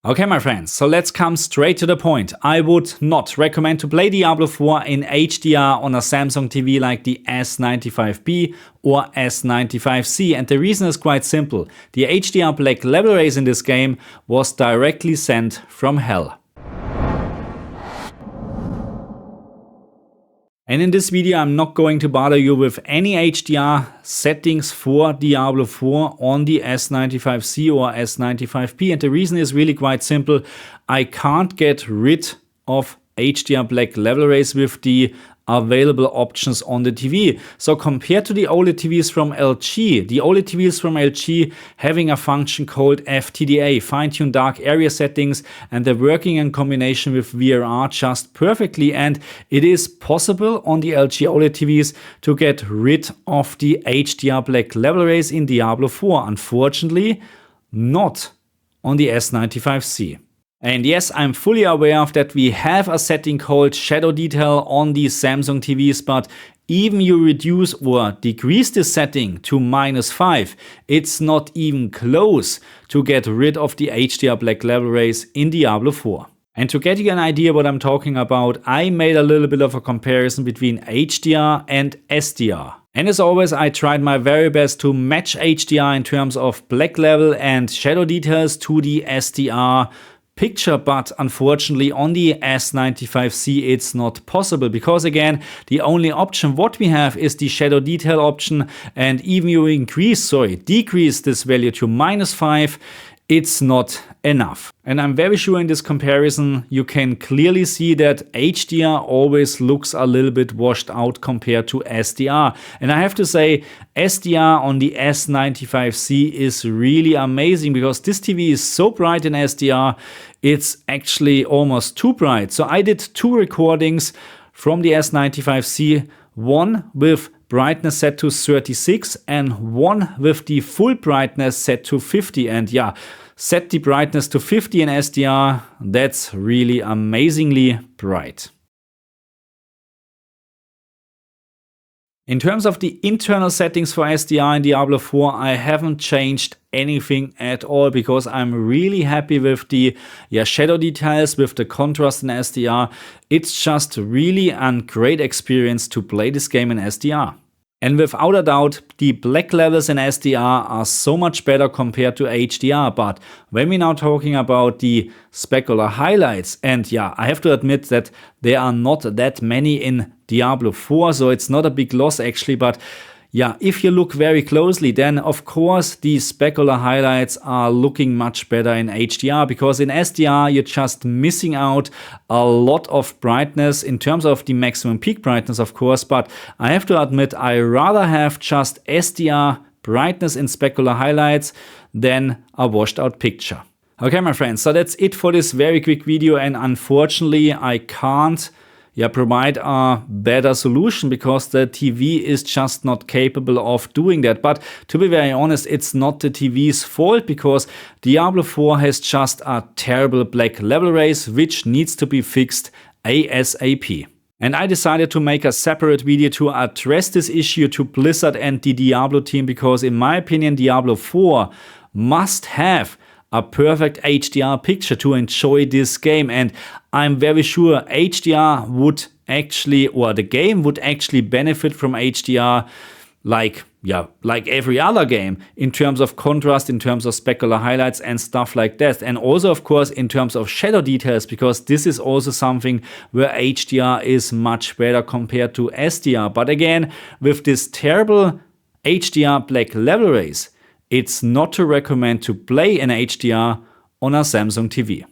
Okay, my friends, so let's come straight to the point. I would not recommend to play Diablo 4 in HDR on a Samsung TV like the S95B or S95C, and the reason is quite simple. The HDR Black Level Raise in this game was directly sent from hell. And in this video, I'm not going to bother you with any HDR settings for Diablo 4 on the S95C or S95B. And the reason is really quite simple. I can't get rid of HDR Black Level Raise with the available options on the TV. So compared to the OLED TVs from LG, the OLED TVs from LG having a function called FTDA, fine-tune dark area settings, and they're working in combination with VRR just perfectly. And it is possible on the LG OLED TVs to get rid of the HDR Black Level Raise in Diablo 4. Unfortunately, not on the S95C. And yes, I'm fully aware of that we have a setting called shadow detail on these Samsung TVs, but even you reduce or decrease this setting to -5, it's not even close to get rid of the HDR Black Level Raise in Diablo 4. And to get you an idea what I'm talking about, I made a little bit of a comparison between HDR and SDR. And as always, I tried my very best to match HDR in terms of black level and shadow details to the SDR picture, but unfortunately on the S95C it's not possible, because again the only option what we have is the shadow detail option, and even you decrease this value to -5, it's not enough. And I'm very sure in this comparison you can clearly see that HDR always looks a little bit washed out compared to SDR. And I have to say, SDR on the S95C is really amazing, because this TV is so bright in SDR, it's actually almost too bright. So I did 2 recordings from the S95C, one with brightness set to 36 and one with the full brightness set to 50. And yeah, set the brightness to 50 in SDR, that's really amazingly bright. In terms of the internal settings for SDR in Diablo 4, I haven't changed anything at all, because I'm really happy with the shadow details, with the contrast in SDR. It's just really a great experience to play this game in SDR. And without a doubt, the black levels in SDR are so much better compared to HDR. But when we're now talking about the specular highlights, and yeah, I have to admit that there are not that many in Diablo 4, so it's not a big loss actually. But yeah, if you look very closely, then of course these specular highlights are looking much better in HDR, because in SDR you're just missing out a lot of brightness in terms of the maximum peak brightness, of course. But I have to admit, I rather have just SDR brightness in specular highlights than a washed out picture. Okay, my friends, so that's it for this very quick video, and unfortunately I can't provide a better solution, because the TV is just not capable of doing that. But to be very honest, it's not the TV's fault, because Diablo 4 has just a terrible Black Level Raise, which needs to be fixed ASAP. And I decided to make a separate video to address this issue to Blizzard and the Diablo team, because in my opinion Diablo 4 must have a perfect HDR picture to enjoy this game. And I'm very sure HDR would actually, or the game would actually benefit from HDR like every other game, in terms of contrast, in terms of specular highlights and stuff like that. And also of course in terms of shadow details, because this is also something where HDR is much better compared to SDR. But again, with this terrible HDR Black Level Raise, it's not to recommend to play in HDR on a Samsung TV.